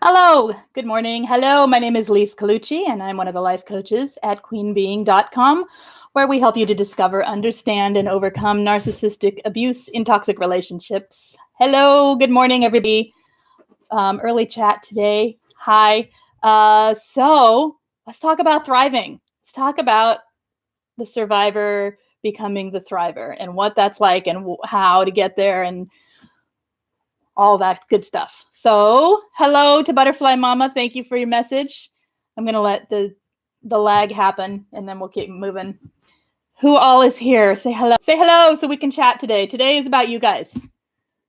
Hello, good morning. Hello, my name is Lise Colucci, and I'm one of the life coaches at queenbeing.com, where we help you to discover, understand, and overcome narcissistic abuse in toxic relationships. Hello, good morning, everybody. Early chat today. Hi. So let's talk about thriving. Let's talk about the survivor becoming the thriver and what that's like and how to get there and all that good stuff. So hello to Butterfly Mama. Thank you for your message. I'm going to let the lag happen and then we'll keep moving. Who all is here? Say hello. Say hello so we can chat today. Today is about you guys.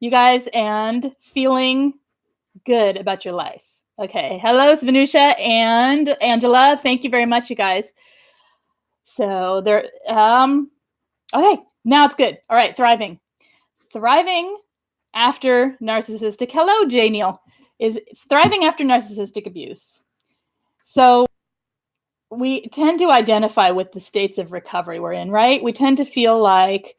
You guys and feeling good about your life. Okay. Hello, Svenusha and Angela. Thank you very much, you guys. So there, okay, now it's good. All right, thriving. Thriving after narcissistic. Hello, J. Neal. It's thriving after narcissistic abuse. So we tend to identify with the states of recovery we're in, right? We tend to feel like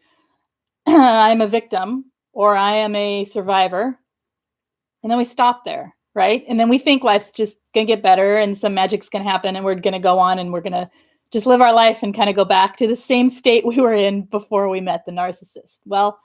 I'm a victim or I am a survivor. And then we stop there, right? And then we think life's just going to get better and some magic's going to happen and we're going to go on and we're going to just live our life and kind of go back to the same state we were in before we met the narcissist. Well,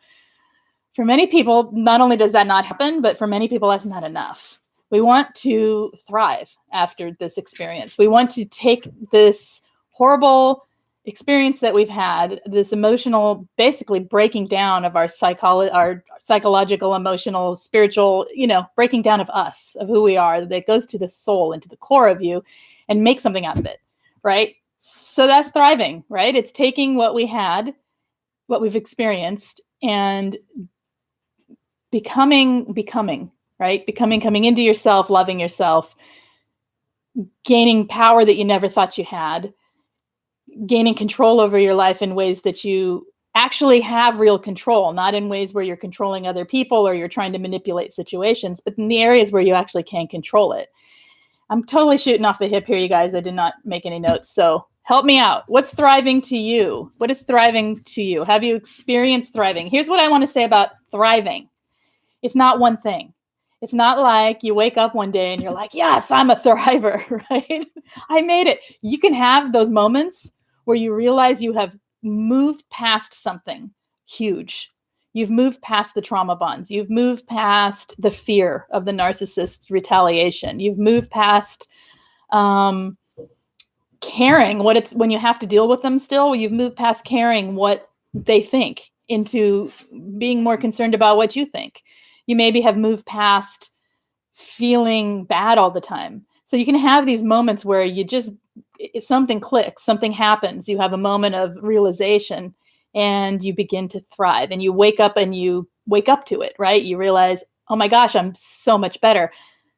for many people, not only does that not happen, but for many people, that's not enough. We want to thrive after this experience. We want to take this horrible experience that we've had, this emotional, basically breaking down of our psychological, emotional, spiritual, breaking down of us, of who we are, that goes to the soul and to the core of you and make something out of it, right? So that's thriving, right? It's taking what we had, what we've experienced, and becoming, right? Coming into yourself, loving yourself, gaining power that you never thought you had, gaining control over your life in ways that you actually have real control, not in ways where you're controlling other people or you're trying to manipulate situations, but in the areas where you actually can control it. I'm totally shooting off the hip here, you guys. I did not make any notes, so help me out. What's thriving to you? What is thriving to you? Have you experienced thriving? Here's what I want to say about thriving. It's not one thing. It's not like you wake up one day and you're like, yes, I'm a thriver, right? I made it. You can have those moments where you realize you have moved past something huge. You've moved past the trauma bonds. You've moved past the fear of the narcissist's retaliation. You've moved past caring what it's when you have to deal with them still. You've moved past caring what they think into being more concerned about what you think. You maybe have moved past feeling bad all the time. So you can have these moments where something clicks, something happens. You have a moment of realization and you begin to thrive and you wake up to it, right? You realize, oh my gosh, I'm so much better.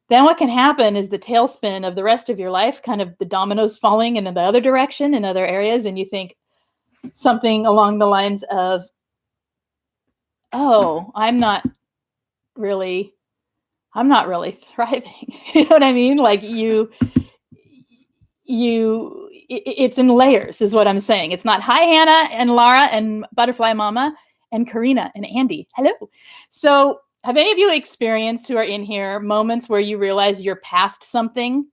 Then what can happen is the tailspin of the rest of your life, kind of the dominoes falling in the other direction in other areas. And you think something along the lines of, oh, I'm not really thriving. You know what I mean? Like it's in layers is what I'm saying. It's not, hi, Hannah and Lara and Butterfly Mama and Karina and Andy. Hello. So have any of you experienced who are in here moments where you realize you're past something?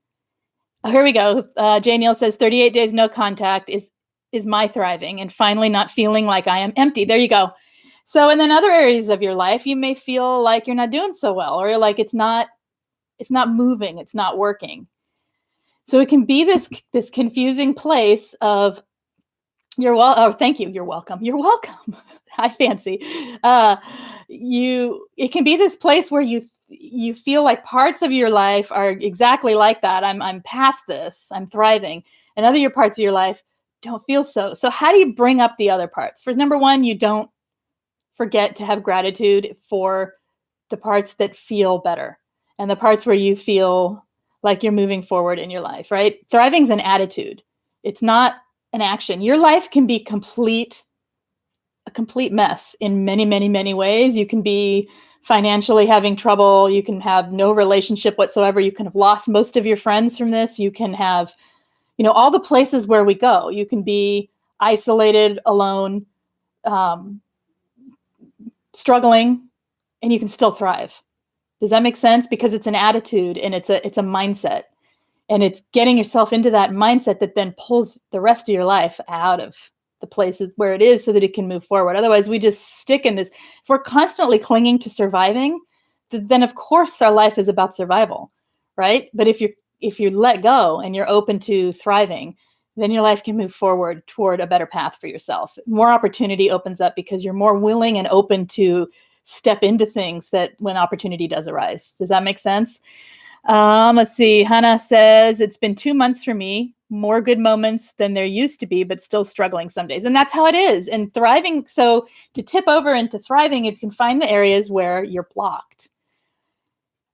Oh, here we go. J. Neal says 38 days no contact is my thriving and finally not feeling like I am empty. There you go. So, and then other areas of your life, you may feel like you're not doing so well, or like it's not moving, it's not working. So it can be this confusing place of thank you, you're welcome. Hi, Fancy. It can be this place where you feel like parts of your life are exactly like that. I'm past this, I'm thriving, and other parts of your life don't feel so. So how do you bring up the other parts? For number one, you don't forget to have gratitude for the parts that feel better and the parts where you feel like you're moving forward in your life, right? Thriving is an attitude. It's not an action. Your life can be a complete mess in many, many, many ways. You can be financially having trouble. You can have no relationship whatsoever. You can have lost most of your friends from this. You can have, all the places where we go. You can be isolated, alone, struggling, and you can still thrive. Does that make sense? Because it's an attitude and it's a mindset. And it's getting yourself into that mindset that then pulls the rest of your life out of the places where it is so that it can move forward. Otherwise, we just stick in this. If we're constantly clinging to surviving, then of course our life is about survival, right? But if you let go and you're open to thriving, then your life can move forward toward a better path for yourself. More opportunity opens up because you're more willing and open to step into things that when opportunity does arise. Does that make sense? Let's see. Hannah says, it's been 2 months for me, more good moments than there used to be, but still struggling some days. And that's how it is. And thriving. So to tip over into thriving, you can find the areas where you're blocked.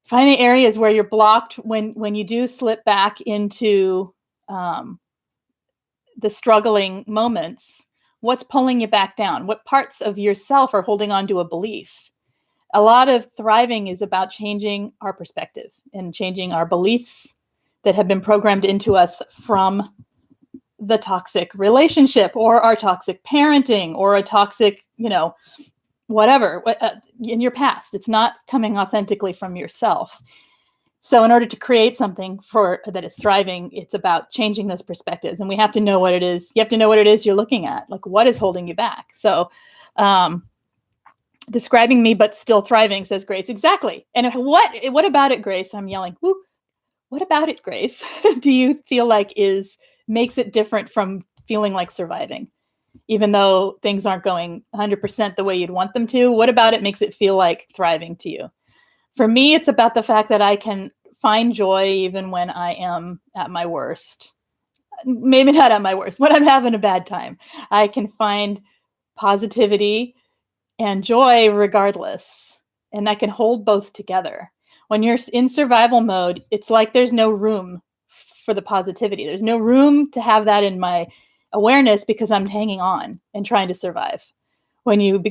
Find the areas where you're blocked when you do slip back into the struggling moments. What's pulling you back down? What parts of yourself are holding on to a belief? A lot of thriving is about changing our perspective and changing our beliefs that have been programmed into us from the toxic relationship or our toxic parenting or a toxic, whatever in your past. It's not coming authentically from yourself. So in order to create something that is thriving, it's about changing those perspectives. And we have to know what it is. You have to know what it is you're looking at. Like, what is holding you back? So, describing me, but still thriving, says Grace. Exactly. And what about it, Grace? I'm yelling. Woo. What about it, Grace? Do you feel like makes it different from feeling like surviving? Even though things aren't going 100% the way you'd want them to, what about it makes it feel like thriving to you? For me, it's about the fact that I can find joy even when I am at my worst. Maybe not at my worst, when I'm having a bad time. I can find positivity and joy regardless. And I can hold both together. When you're in survival mode, it's like there's no room for the positivity. There's no room to have that in my awareness because I'm hanging on and trying to survive. When you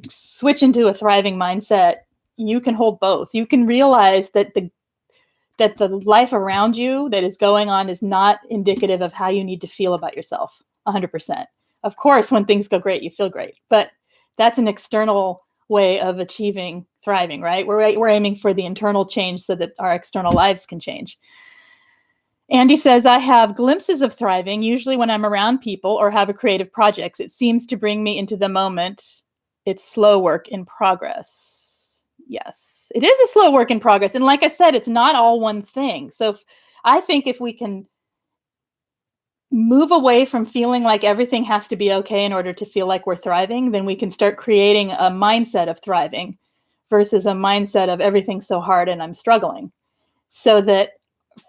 switch into a thriving mindset, you can hold both. You can realize that the life around you that is going on is not indicative of how you need to feel about yourself 100%. Of course, when things go great, you feel great, but that's an external way of achieving thriving, right? We're aiming for the internal change so that our external lives can change. Andy says, I have glimpses of thriving, usually when I'm around people or have a creative projects. It seems to bring me into the moment. It's slow work in progress. Yes, it is a slow work in progress. And like I said, it's not all one thing. So I think if we can move away from feeling like everything has to be okay in order to feel like we're thriving, then we can start creating a mindset of thriving versus a mindset of everything's so hard and I'm struggling. So that,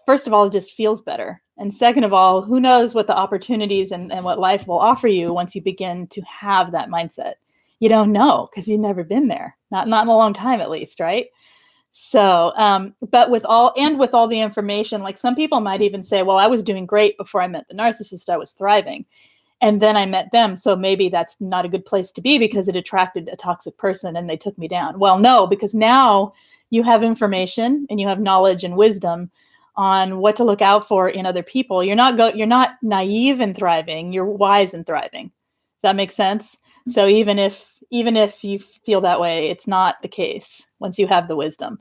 first of all, it just feels better. And second of all, who knows what the opportunities and what life will offer you once you begin to have that mindset. You don't know because you've never been there, not in a long time at least, right? So, but with all the information, like some people might even say, well, I was doing great before I met the narcissist, I was thriving. And then I met them. So maybe that's not a good place to be because it attracted a toxic person and they took me down. Well, no, because now you have information and you have knowledge and wisdom on what to look out for in other people. You're not naive and thriving, you're wise and thriving. Does that make sense? So even if you feel that way, it's not the case once you have the wisdom.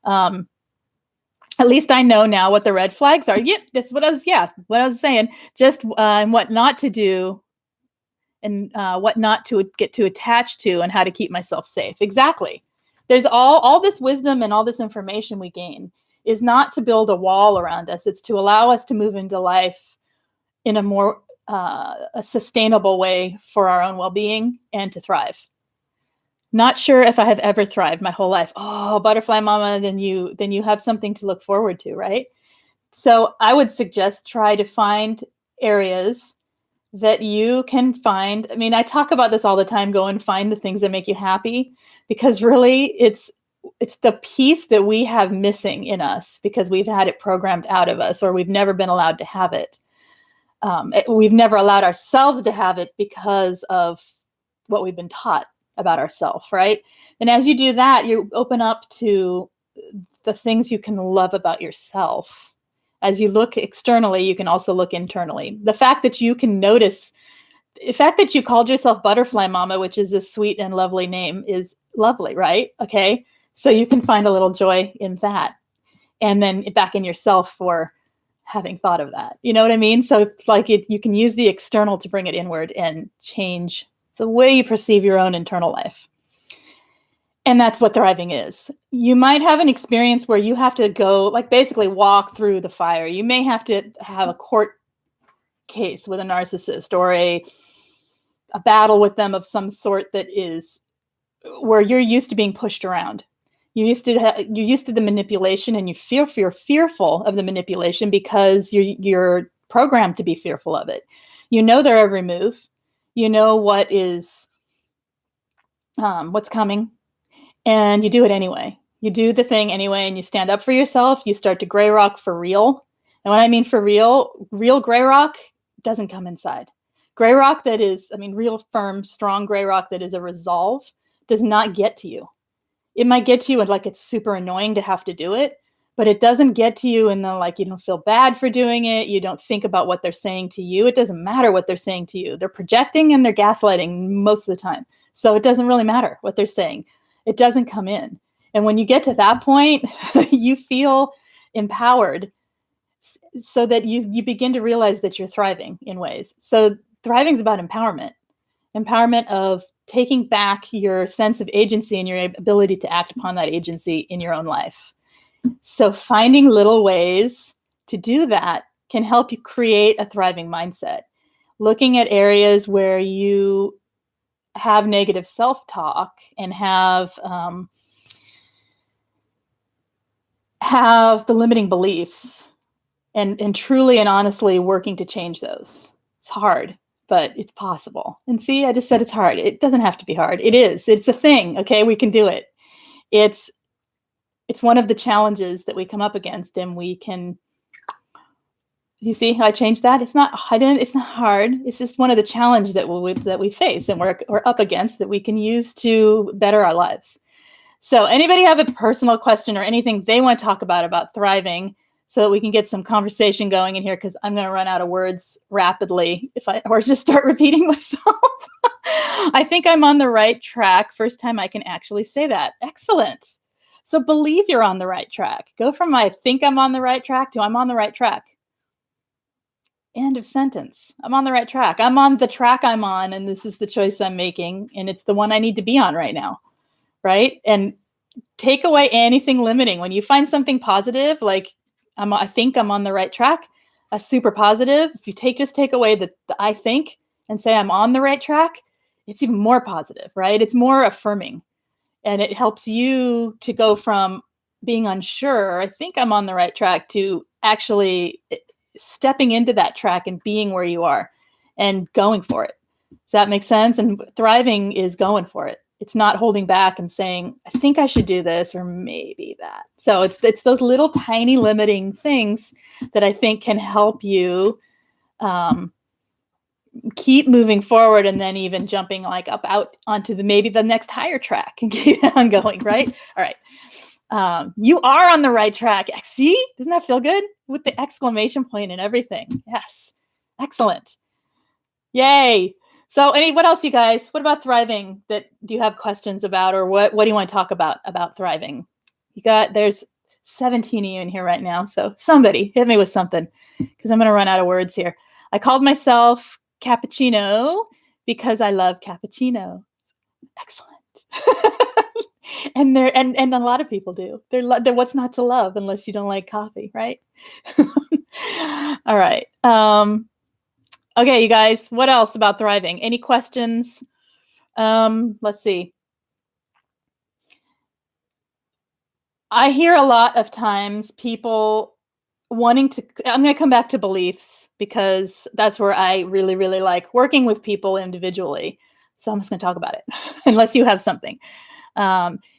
At least I know now what the red flags are. Yep, that's what I was saying. Just and what not to do and what not to get too attached to and how to keep myself safe. Exactly. There's all this wisdom and all this information we gain is not to build a wall around us. It's to allow us to move into life in a more a sustainable way for our own well-being and to thrive. Not sure if I have ever thrived my whole life. Oh, butterfly mama, then you have something to look forward to, right? So I would suggest try to find areas that you can find. I mean, I talk about this all the time, go and find the things that make you happy, because really it's the piece that we have missing in us because we've had it programmed out of us or we've never been allowed to have it. We've never allowed ourselves to have it because of what we've been taught about ourselves, right? And as you do that, you open up to the things you can love about yourself. As you look externally, you can also look internally. The fact that you can notice, the fact that you called yourself Butterfly Mama, which is a sweet and lovely name, is lovely, right? Okay. So you can find a little joy in that, and then back in yourself for having thought of that. You know what I mean? So it's like you can use the external to bring it inward and change the way you perceive your own internal life. And that's what thriving is. You might have an experience where you have to go, like, basically walk through the fire. You may have to have a court case with a narcissist, or a battle with them of some sort that is where you're used to being pushed around. You're used to the manipulation, and you're fearful of the manipulation because you're programmed to be fearful of it. You know their every move. You know what's coming, and you do it anyway. You do the thing anyway, and you stand up for yourself. You start to gray rock for real. And when I mean for real gray rock doesn't come inside. Gray rock that is, real firm, strong gray rock that is a resolve does not get to you. It might get to you and like it's super annoying to have to do it, but it doesn't get to you and then like you don't feel bad for doing it. You don't think about what they're saying to you. It doesn't matter what they're saying to you. They're projecting and they're gaslighting most of the time. So it doesn't really matter what they're saying. It doesn't come in. And when you get to that point, you feel empowered so that you begin to realize that you're thriving in ways. So thriving is about empowerment of taking back your sense of agency and your ability to act upon that agency in your own life. So finding little ways to do that can help you create a thriving mindset. Looking at areas where you have negative self-talk and have the limiting beliefs, and truly and honestly working to change those. It's hard, but it's possible. And see, I just said it's hard. It doesn't have to be hard. It is. It's a thing. Okay, we can do it. It's one of the challenges that we come up against, and we can. You see how I changed that? It's not hard. It's just one of the challenges that we face and we're up against that we can use to better our lives. So anybody have a personal question or anything they want to talk about thriving, so that we can get some conversation going in here, because I'm going to run out of words rapidly or just start repeating myself. I think I'm on the right track. First time I can actually say that. Excellent. So believe you're on the right track. Go from I think I'm on the right track to I'm on the right track. End of sentence. I'm on the right track. I'm on the track I'm on, and this is the choice I'm making, and it's the one I need to be on right now, right? And take away anything limiting. When you find something positive, like I think I'm on the right track, that's super positive. If you just take away the I think and say I'm on the right track, it's even more positive, right? It's more affirming, and it helps you to go from being unsure, I think I'm on the right track, to actually stepping into that track and being where you are and going for it. Does that make sense? And thriving is going for it. It's not holding back and saying, I think I should do this or maybe that. So it's those little tiny limiting things that I think can help you keep moving forward, and then even jumping like out onto maybe the next higher track and keep on going, right? All right. You are on the right track. See, doesn't that feel good? With the exclamation point and everything. Yes. Excellent. Yay. So what else, you guys? What about thriving do you have questions about, or what do you want to talk about thriving? There's 17 of you in here right now. So somebody hit me with something, because I'm going to run out of words here. I called myself Cappuccino because I love cappuccino. Excellent. And a lot of people do. They're what's not to love unless you don't like coffee, right? All right. Okay, you guys, what else about thriving? Any questions? Let's see. I hear a lot of times people wanting to, I'm going to come back to beliefs, because that's where I really, really like working with people individually. So I'm just going to talk about it, unless you have something.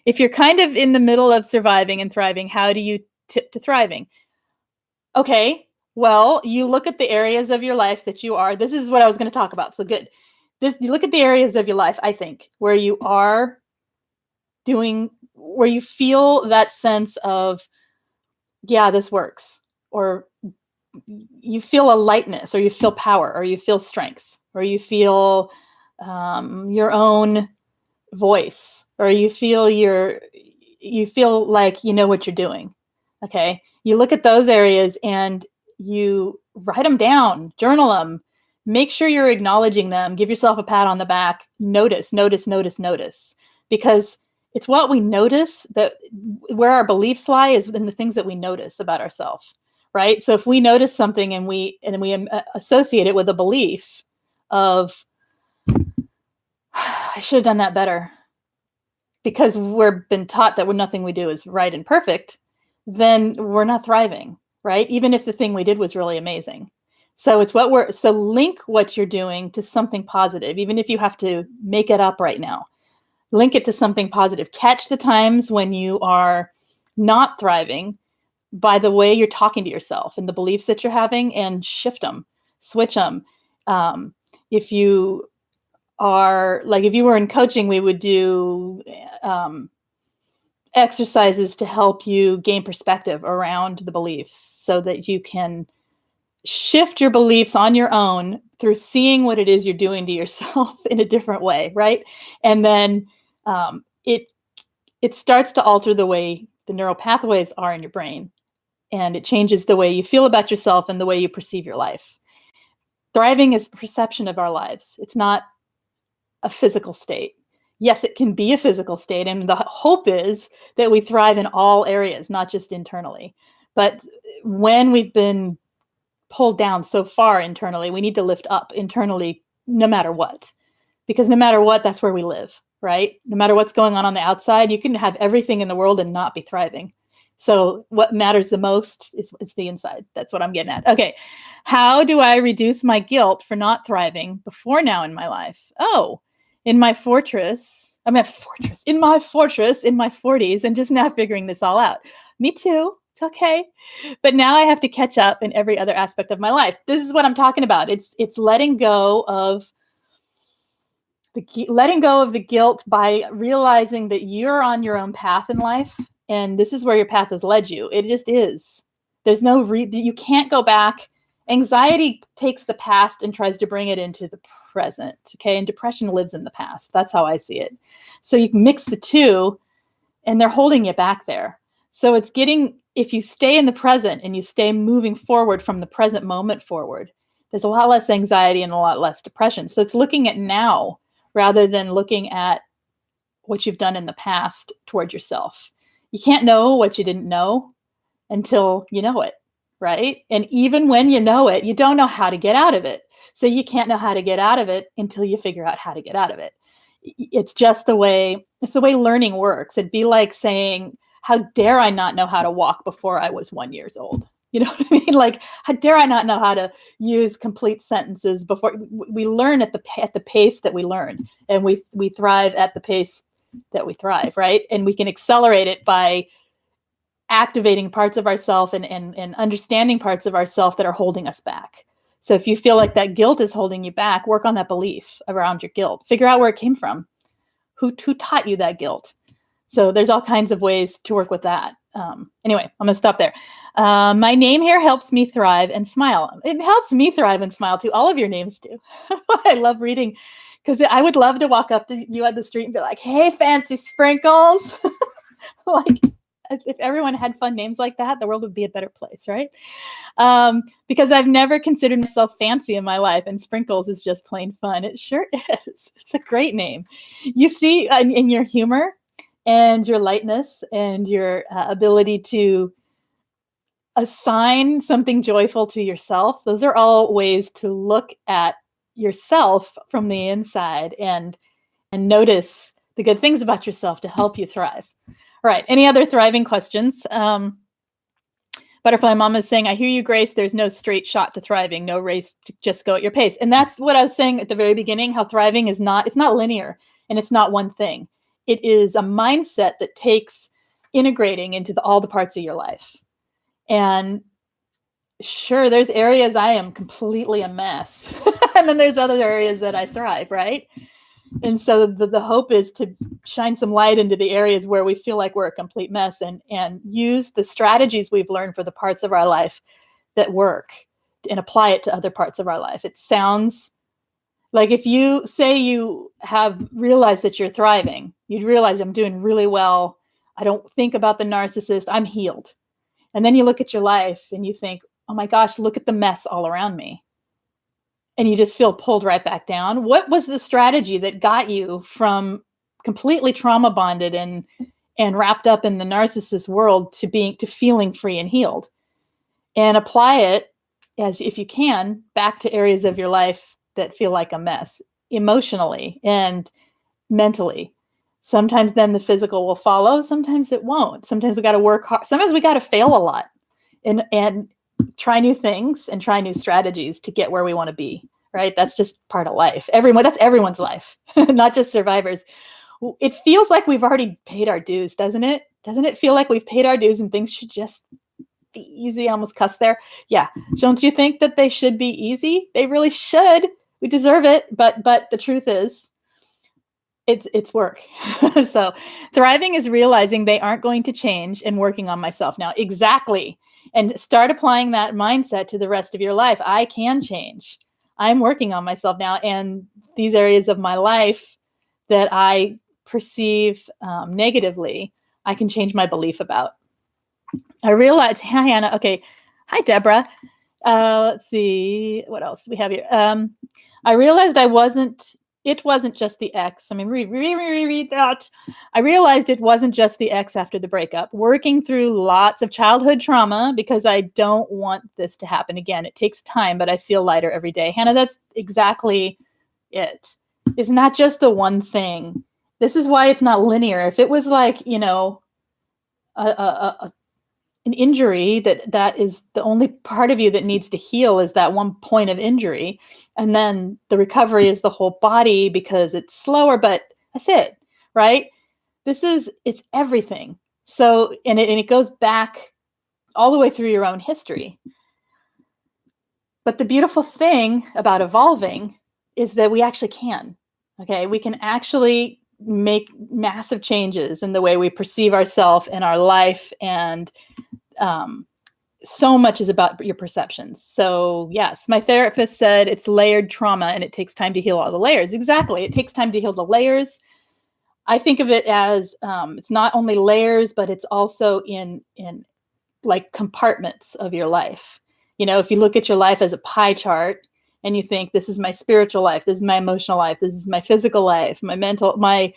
If you're kind of in the middle of surviving and thriving, how do you tip to thriving? Okay, well, you look at the areas of your life that you are. This is what I was going to talk about. So good. You look at the areas of your life, I think, where you are where you feel that sense of, yeah, this works, or you feel a lightness, or you feel power, or you feel strength, or you feel your own voice, or you feel you feel like you know what you're doing. Okay. You look at those areas and you write them down, journal them, make sure you're acknowledging them, give yourself a pat on the back, notice, notice, notice, notice, because it's what we notice that where our beliefs lie is in the things that we notice about ourselves, right? So if we notice something and we associate it with a belief of, I should have done that better, because we're been taught that nothing we do is right and perfect, then we're not thriving, right? Even if the thing we did was really amazing. So it's so link what you're doing to something positive, even if you have to make it up right now. Link it to something positive. Catch the times when you are not thriving by the way you're talking to yourself and the beliefs that you're having, and shift them, switch them. If you are like, if you were in coaching, we would do exercises to help you gain perspective around the beliefs so that you can shift your beliefs on your own through seeing what it is you're doing to yourself in a different way, right? And then it starts to alter the way the neural pathways are in your brain, and it changes the way you feel about yourself and the way you perceive your life. Thriving is perception of our lives. It's not a physical state. Yes, it can be a physical state, and the hope is that we thrive in all areas, not just internally. But when we've been pulled down so far internally, we need to lift up internally no matter what. Because no matter what, that's where we live, right? No matter what's going on the outside, you can have everything in the world and not be thriving. So what matters the most is the inside. That's what I'm getting at. Okay. How do I reduce my guilt for not thriving before now in my life? Oh, in my 40s, and just now figuring this all out. Me too. It's okay. But now I have to catch up in every other aspect of my life. This is what I'm talking about. It's letting go of the guilt by realizing that you're on your own path in life, and this is where your path has led you. It just is. There's no you can't go back. Anxiety takes the past and tries to bring it into the present. Okay. And depression lives in the past. That's how I see it. So you can mix the two, and they're holding you back there. So if you stay in the present and you stay moving forward from the present moment forward, there's a lot less anxiety and a lot less depression. So it's looking at now rather than looking at what you've done in the past toward yourself. You can't know what you didn't know until you know it, right? And even when you know it, you don't know how to get out of it. So you can't know how to get out of it until you figure out how to get out of it. It's the way learning works. It'd be like saying, how dare I not know how to walk before I was 1 year old? You know what I mean? Like, how dare I not know how to use complete sentences before? We learn at the pace that we learn, and we thrive at the pace that we thrive, right? And we can accelerate it by activating parts of ourself and understanding parts of ourself that are holding us back. So if you feel like that guilt is holding you back, work on that belief around your guilt. Figure out where it came from. Who taught you that guilt? So there's all kinds of ways to work with that. Anyway, I'm going to stop there. My name here helps me thrive and smile. It helps me thrive and smile too. All of your names do. I love reading, because I would love to walk up to you at the street and be like, hey, fancy sprinkles. Like, if everyone had fun names like that, the world would be a better place, right? Because I've never considered myself fancy in my life, and sprinkles is just plain fun. It sure is. It's a great name. You see, in your humor and your lightness and your ability to assign something joyful to yourself, those are all ways to look at yourself from the inside and notice the good things about yourself to help you thrive. All right. Any other thriving questions? Butterfly Mama is saying, I hear you, Grace. There's no straight shot to thriving, no race, to just go at your pace. And that's what I was saying at the very beginning, how thriving it's not linear, and it's not one thing. It is a mindset that takes integrating into all the parts of your life. And sure, there's areas I am completely a mess. And then there's other areas that I thrive, right? And so the hope is to shine some light into the areas where we feel like we're a complete mess, and use the strategies we've learned for the parts of our life that work and apply it to other parts of our life. It sounds like, if you say you have realized that you're thriving, you'd realize I'm doing really well I don't think about the narcissist. I'm healed. And then you look at your life and you think, oh my gosh, look at the mess all around me. And you just feel pulled right back down. What was the strategy that got you from completely trauma bonded and wrapped up in the narcissist world to feeling free and healed? And apply it, as if you can, back to areas of your life that feel like a mess, emotionally and mentally. Sometimes then the physical will follow, sometimes it won't. Sometimes we got to work hard. Sometimes we got to fail a lot and try new things and try new strategies to get where we want to be, right? That's just part of life. That's everyone's life, not just survivors. It feels like we've already paid our dues, doesn't it? Doesn't it feel like we've paid our dues and things should just be easy? I almost cuss there. Yeah. Don't you think that they should be easy? They really should. We deserve it. But the truth is, it's work. So thriving is realizing they aren't going to change and working on myself now. Exactly. And start applying that mindset to the rest of your life. I can change. I'm working on myself now. And these areas of my life that I perceive negatively, I can change my belief about. I realized, hi, Hannah. Okay. Hi, Deborah. Let's see. What else do we have here? I realized it wasn't just the ex. I mean, read that. I realized it wasn't just the ex after the breakup. Working through lots of childhood trauma because I don't want this to happen again. It takes time, but I feel lighter every day. Hannah, that's exactly it. It's not just the one thing. This is why it's not linear. If it was like, an injury that is the only part of you that needs to heal is that one point of injury, and then the recovery is the whole body because it's slower, but that's it, right? It's everything. So and it goes back all the way through your own history. But the beautiful thing about evolving is that we actually can. Okay, we can actually make massive changes in the way we perceive ourselves and our life, and so much is about your perceptions. So yes, my therapist said it's layered trauma and it takes time to heal all the layers. Exactly. It takes time to heal the layers. I think of it as it's not only layers, but it's also in like compartments of your life. If you look at your life as a pie chart and you think, this is my spiritual life, this is my emotional life, this is my physical life, my mental, my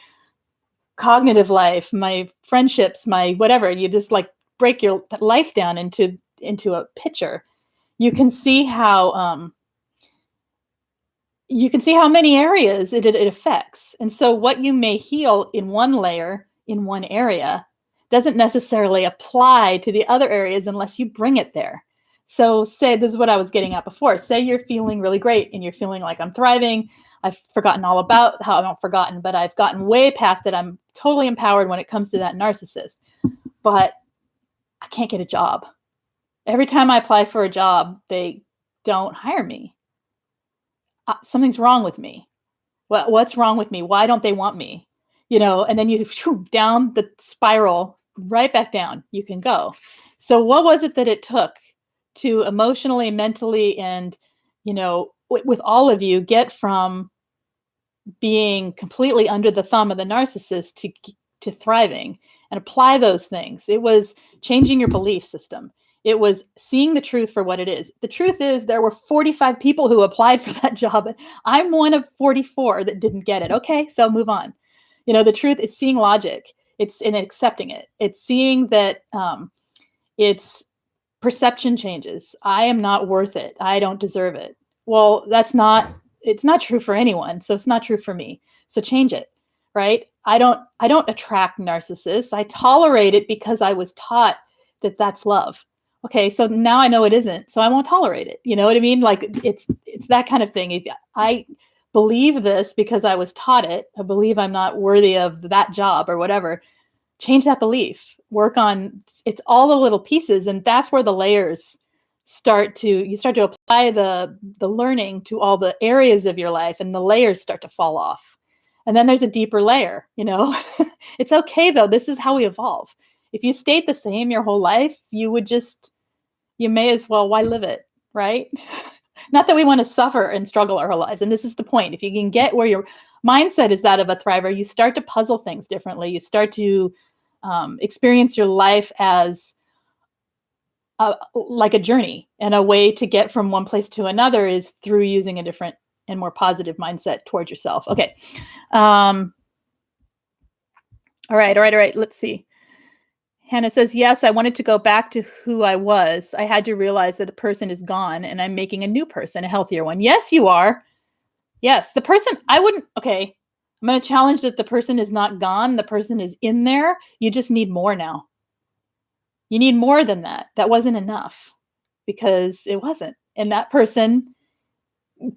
cognitive life, my friendships, my whatever, you just like break your life down into a picture, you can see how many areas it affects. And so what you may heal in one layer, in one area, doesn't necessarily apply to the other areas unless you bring it there. So say, this is what I was getting at before. Say you're feeling really great and you're feeling like I'm thriving. I've forgotten all about how, not forgotten, but I've gotten way past it. I'm totally empowered when it comes to that narcissist. But I can't get a job. Every time I apply for a job, they don't hire me. Something's wrong with me. What's wrong with me? Why don't they want me? And then you down the spiral, right back down. You can go. So what was it that it took to emotionally, mentally, and, with all of you get from being completely under the thumb of the narcissist to thriving and apply those things? It was changing your belief system. It was seeing the truth for what it is. The truth is there were 45 people who applied for that job. And I'm one of 44 that didn't get it. Okay, so move on. The truth is seeing logic. It's in accepting it. It's seeing that it's perception changes. I am not worth it. I don't deserve it. Well, it's not true for anyone. So it's not true for me. So change it, right? I don't attract narcissists. I tolerate it because I was taught that that's love. Okay, so now I know it isn't, so I won't tolerate it. You know what I mean? Like it's that kind of thing. I believe this because I was taught it. I believe I'm not worthy of that job or whatever. Change that belief. Work on it's all the little pieces, and that's where the layers start to apply the learning to all the areas of your life, and the layers start to fall off. And then there's a deeper layer, It's okay though. This is how we evolve. If you stayed the same your whole life, you may as well, why live it, right? Not that we want to suffer and struggle our whole lives. And this is the point. If you can get where your mindset is that of a thriver, you start to puzzle things differently. You start to Experience your life as like a journey, and a way to get from one place to another is through using a different and more positive mindset towards yourself. Okay. All right. Let's see. Hannah says, yes, I wanted to go back to who I was. I had to realize that the person is gone and I'm making a new person, a healthier one. Yes, you are. Yes, the person, okay, I'm going to challenge that the person is not gone. The person is in there. You just need more now. You need more than that. That wasn't enough, because it wasn't. And that person,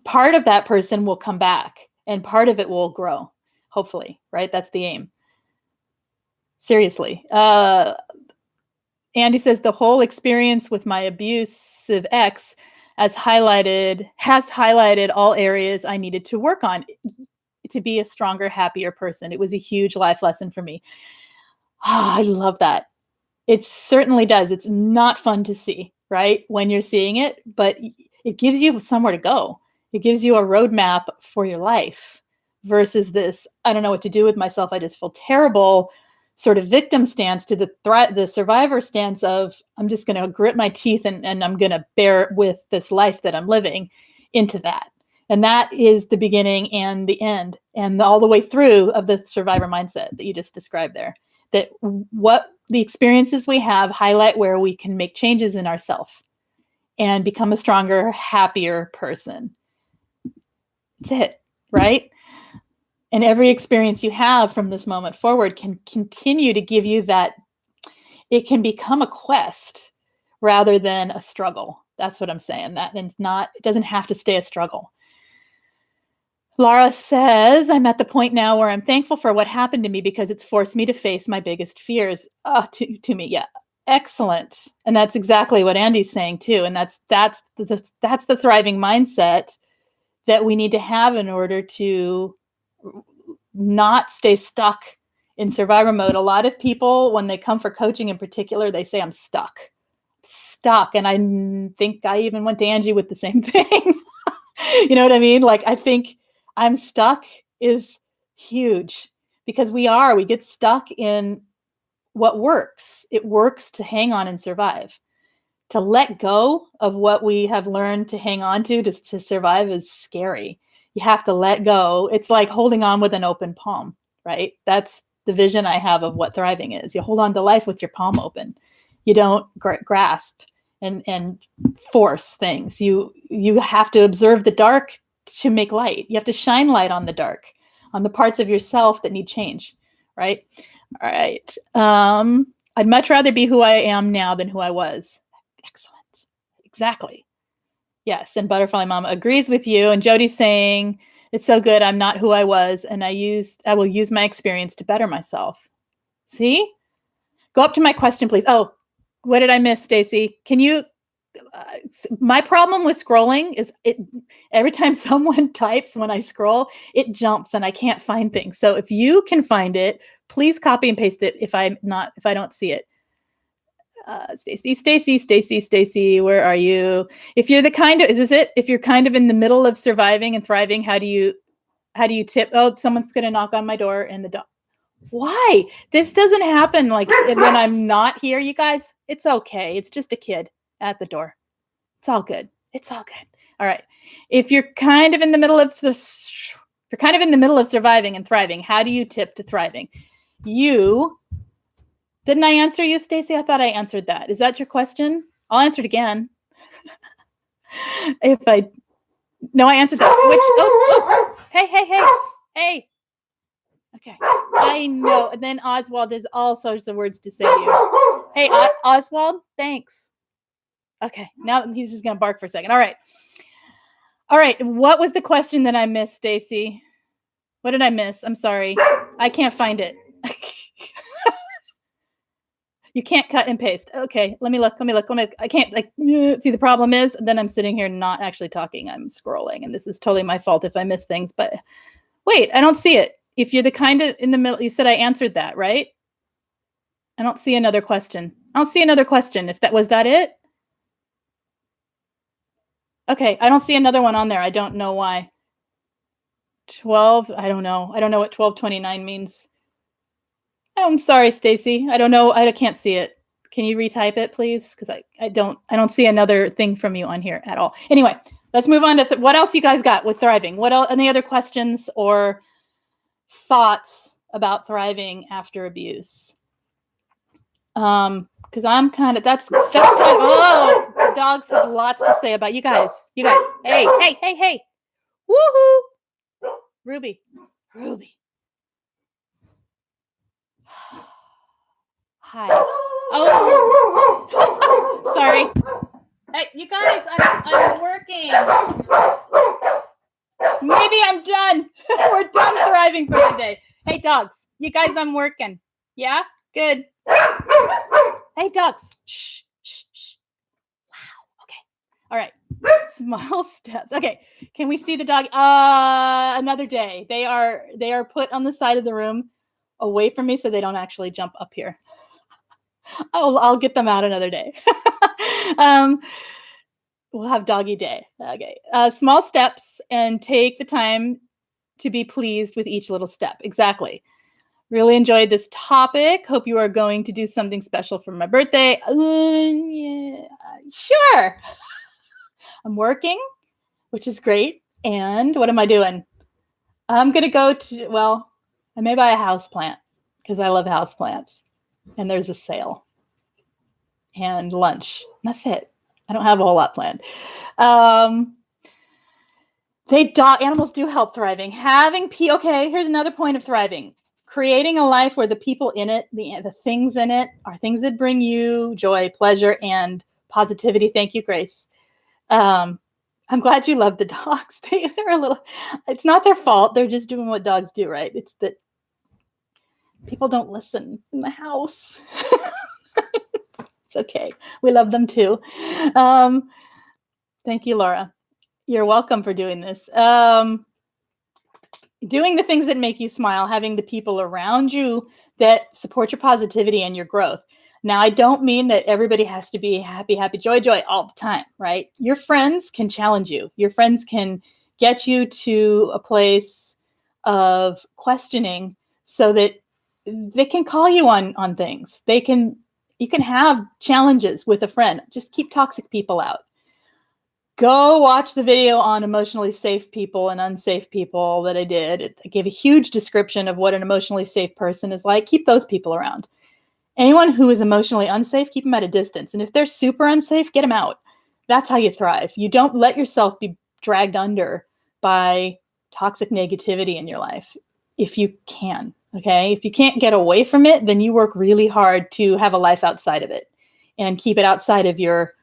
part of that person will come back and part of it will grow, hopefully, right? That's the aim. Seriously. Andy says, the whole experience with my abusive ex has highlighted all areas I needed to work on to be a stronger, happier person. It was a huge life lesson for me. Oh, I love that. It certainly does. It's not fun to see, right, when you're seeing it, but it gives you somewhere to go. It gives you a roadmap for your life versus this, I don't know what to do with myself, I just feel terrible, sort of victim stance, to the survivor stance of, I'm just going to grit my teeth and I'm going to bear with this life that I'm living, into that. And that is the beginning and the end, and all the way through of the survivor mindset that you just described there. That what the experiences we have highlight where we can make changes in ourselves and become a stronger, happier person. That's it, right? And every experience you have from this moment forward can continue to give you that. It can become a quest rather than a struggle. That's what I'm saying. It doesn't have to stay a struggle. Laura says, I'm at the point now where I'm thankful for what happened to me because it's forced me to face my biggest fears. To me. Yeah. Excellent. And that's exactly what Andy's saying too. And that's the thriving mindset that we need to have in order to not stay stuck in survivor mode. A lot of people, when they come for coaching in particular, they say, I'm stuck. And I think I even went to Angie with the same thing. You know what I mean? Like, I think I'm stuck is huge, because we get stuck in what works. It works to hang on and survive. To let go of what we have learned to hang on to survive is scary. You have to let go. It's like holding on with an open palm, right? That's the vision I have of what thriving is. You hold on to life with your palm open. You don't grasp and force things. You have to observe the dark to make light. You have to shine light on the dark, on the parts of yourself that need change, right? All right. I'd much rather be who I am now than who I was. Excellent. Exactly. Yes. And Butterfly Mama agrees with you. And Jody's saying, it's so good. I'm not who I was. And I will use my experience to better myself. See? Go up to my question, please. Oh, what did I miss, Stacy? Can you, my problem with scrolling is every time someone types, when I scroll, it jumps and I can't find things. So if you can find it, please copy and paste it if I don't see it. Stacy, where are you? If you're is this it? If you're kind of in the middle of surviving and thriving, how do you tip? Oh, someone's going to knock on my door and the dog. Why? This doesn't happen like when I'm not here, you guys. It's okay. It's just a kid at the door. It's all good. It's all good. All right. If you're kind of in the middle of surviving and thriving, how do you tip to thriving? Didn't I answer you, Stacy? I thought I answered that. Is that your question? I'll answer it again. No, I answered that. Hey. Okay. I know. And then Oswald has all sorts of words to say to you. Hey, Oswald, thanks. Okay. Now he's just going to bark for a second. All right. What was the question that I missed, Stacy? What did I miss? I'm sorry. I can't find it. You can't cut and paste. Okay. Let me look. I can't see, the problem is then I'm sitting here not actually talking. I'm scrolling, and this is totally my fault if I miss things, but wait, I don't see it. If you're the kind of in the middle, you said I answered that, right? I don't see another question. If that was that it? Okay. I don't see another one on there. I don't know why. 12. I don't know. I don't know what 1229 means. I'm sorry, Stacy. I don't know. I can't see it. Can you retype it, please? Because I don't see another thing from you on here at all. Anyway, let's move on to what else you guys got with thriving. What else? Any other questions or thoughts about thriving after abuse? Because I'm kind of that's kind of, oh, the dogs have lots to say about you guys. You guys, hey, woohoo, Ruby. Hi. Oh, sorry. Hey, you guys, I'm working. Maybe I'm done. We're done thriving for the day. Hey, dogs, you guys, I'm working. Yeah, good. Hey, dogs. Shh. Wow. Okay. All right. Small steps. Okay. Can we see the dog? Another day. They are put on the side of the room away from me so they don't actually jump up here. I'll get them out another day. We'll have doggy day. Okay. Small steps and take the time to be pleased with each little step. Exactly. Really enjoyed this topic. Hope you are going to do something special for my birthday. Yeah, sure. I'm working, which is great. And what am I doing? I'm going to go to, well, I may buy a house plant because I love house plants. And there's a sale and lunch. That's it. I don't have a whole lot planned. Animals do help thriving. Okay, here's another point of thriving. Creating a life where the people in it, the things in it, are things that bring you joy, pleasure, and positivity. Thank you, Grace. I'm glad you love the dogs. They're a little, it's not their fault. They're just doing what dogs do, right? It's that people don't listen in the house. It's okay. We love them too. Thank you, Laura. You're welcome for doing this. Doing the things that make you smile, having the people around you that support your positivity and your growth. Now, I don't mean that everybody has to be happy, joy all the time, right? Your friends can challenge you. Your friends can get you to a place of questioning so that they can call you on things. You can have challenges with a friend. Just keep toxic people out. Go watch the video on emotionally safe people and unsafe people that I did. I gave a huge description of what an emotionally safe person is like. Keep those people around. Anyone who is emotionally unsafe, keep them at a distance. And if they're super unsafe, get them out. That's how you thrive. You don't let yourself be dragged under by toxic negativity in your life if you can. Okay. If you can't get away from it, then you work really hard to have a life outside of it and keep it outside of your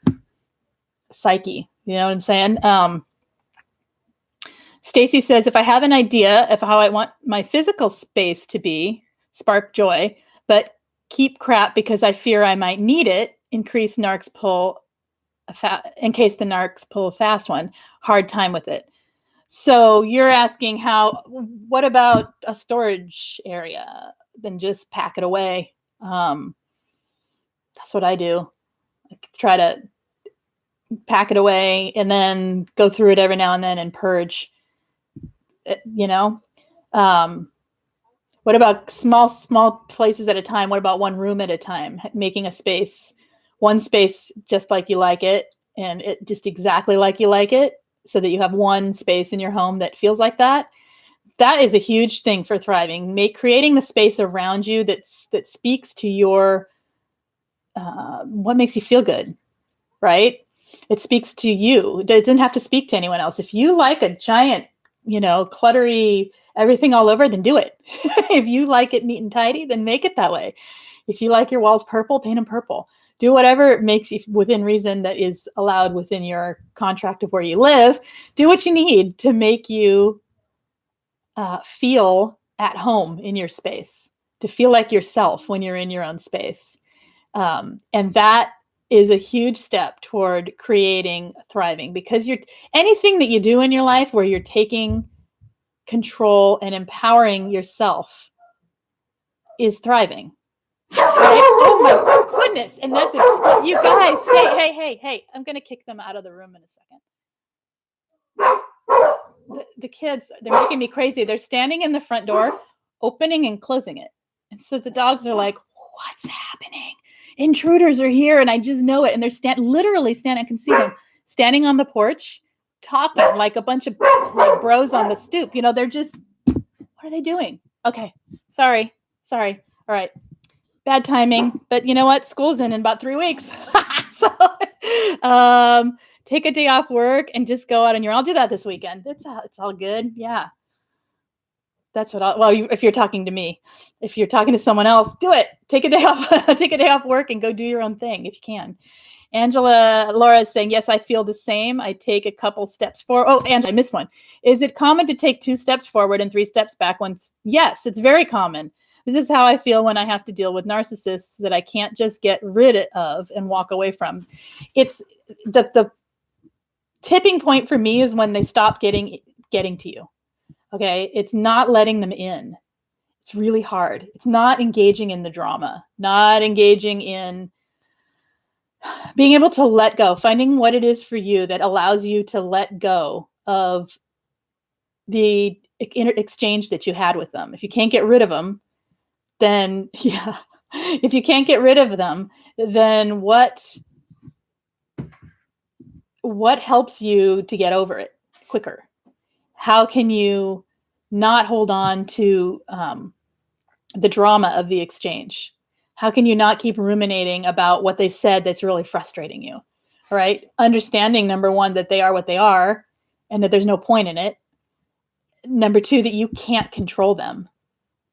psyche. You know what I'm saying? Stacy says, if I have an idea of how I want my physical space to be, spark joy, but keep crap because I fear I might need it, increase narcs pull, in case the narcs pull a fast one, hard time with it. So you're asking what about a storage area? Then just pack it away. That's what I do. I try to pack it away and then go through it every now and then and purge it, what about small places at a time? What about one room at a time? Making one space just like you like it, and it just exactly like you like it, so that you have one space in your home that feels like that. That is a huge thing for thriving. Creating the space around you that speaks to your what makes you feel good, right? It speaks to you. It doesn't have to speak to anyone else. If you like a giant, cluttery, everything all over, then do it. If you like it neat and tidy, then make it that way. If you like your walls purple, paint them purple. Do whatever makes you within reason that is allowed within your contract of where you live. Do what you need to make you feel at home in your space, to feel like yourself when you're in your own space. And that is a huge step toward creating thriving, because anything that you do in your life where you're taking control and empowering yourself is thriving. Right? Oh my goodness. And that's you guys. Hey, I'm going to kick them out of the room in a second. The kids, they're making me crazy. They're standing in the front door, opening and closing it. And so the dogs are like, what's happening? Intruders are here. And I just know it. And they're literally standing, I can see them standing on the porch, talking like a bunch of like bros on the stoop. They're just, what are they doing? Okay. Sorry. All right. Bad timing. But you know what? School's in about 3 weeks. So take a day off work and just go out on your own. I'll do that this weekend. It's all good. Yeah. That's what if you're talking to me. If you're talking to someone else, do it. Take a day off. Take a day off work and go do your own thing if you can. Laura is saying, yes, I feel the same. I take a couple steps forward. Oh, Angela, I missed one. Is it common to take 2 steps forward and 3 steps back once? Yes, it's very common. This is how I feel when I have to deal with narcissists that I can't just get rid of and walk away from. It's the tipping point for me is when they stop getting to you. Okay. It's not letting them in. It's really hard. It's not engaging in the drama, not engaging in being able to let go, finding what it is for you that allows you to let go of the exchange that you had with them. If you can't get rid of them, then if you can't get rid of them, then what helps you to get over it quicker? How can you not hold on to the drama of the exchange? How can you not keep ruminating about what they said that's really frustrating you? All right. Understanding, number one, that they are what they are and that there's no point in it. Number two, that you can't control them.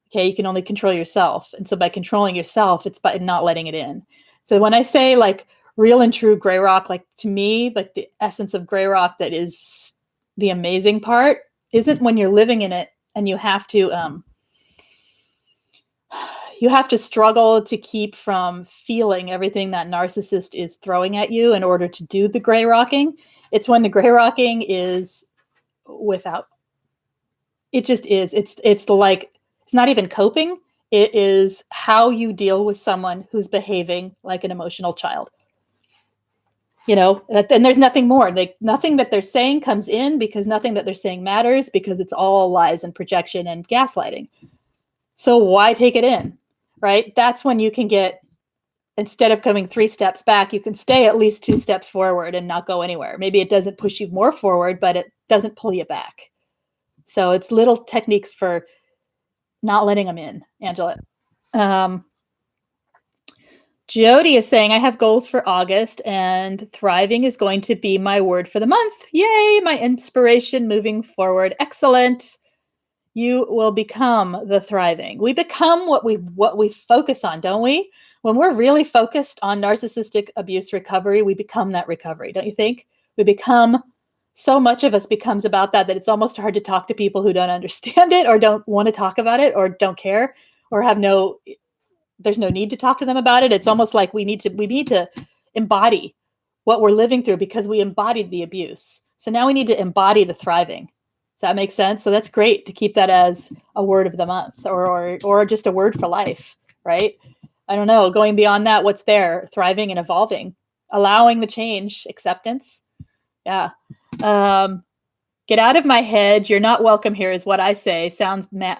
Okay. You can only control yourself. And so by controlling yourself, it's by not letting it in. So when I say like real and true gray rock, like to me, like the essence of gray rock that is the amazing part isn't when you're living in it and you have to struggle to keep from feeling everything that narcissist is throwing at you in order to do the gray rocking. It's when the gray rocking is without, it just is. It's like, it's not even coping. It is how you deal with someone who's behaving like an emotional child. And there's nothing more. Nothing that they're saying comes in because nothing that they're saying matters because it's all lies and projection and gaslighting. So why take it in, right? That's when you can get, instead of coming 3 steps back, you can stay at least 2 steps forward and not go anywhere. Maybe it doesn't push you more forward, but it doesn't pull you back. So it's little techniques for not letting them in, Angela. Jody is saying, I have goals for August and thriving is going to be my word for the month. Yay, my inspiration moving forward. Excellent. You will become the thriving. We become what we focus on, don't we? When we're really focused on narcissistic abuse recovery, we become that recovery, don't you think? So much of us becomes about that it's almost hard to talk to people who don't understand it or don't want to talk about it or don't care or there's no need to talk to them about it. It's almost like we need to embody what we're living through because we embodied the abuse. So now we need to embody the thriving. Does that make sense? So that's great to keep that as a word of the month or just a word for life, right? I don't know. Going beyond that, what's there? Thriving and evolving, allowing the change, acceptance. Yeah. Get out of my head. You're not welcome here is what I say. Sounds mad,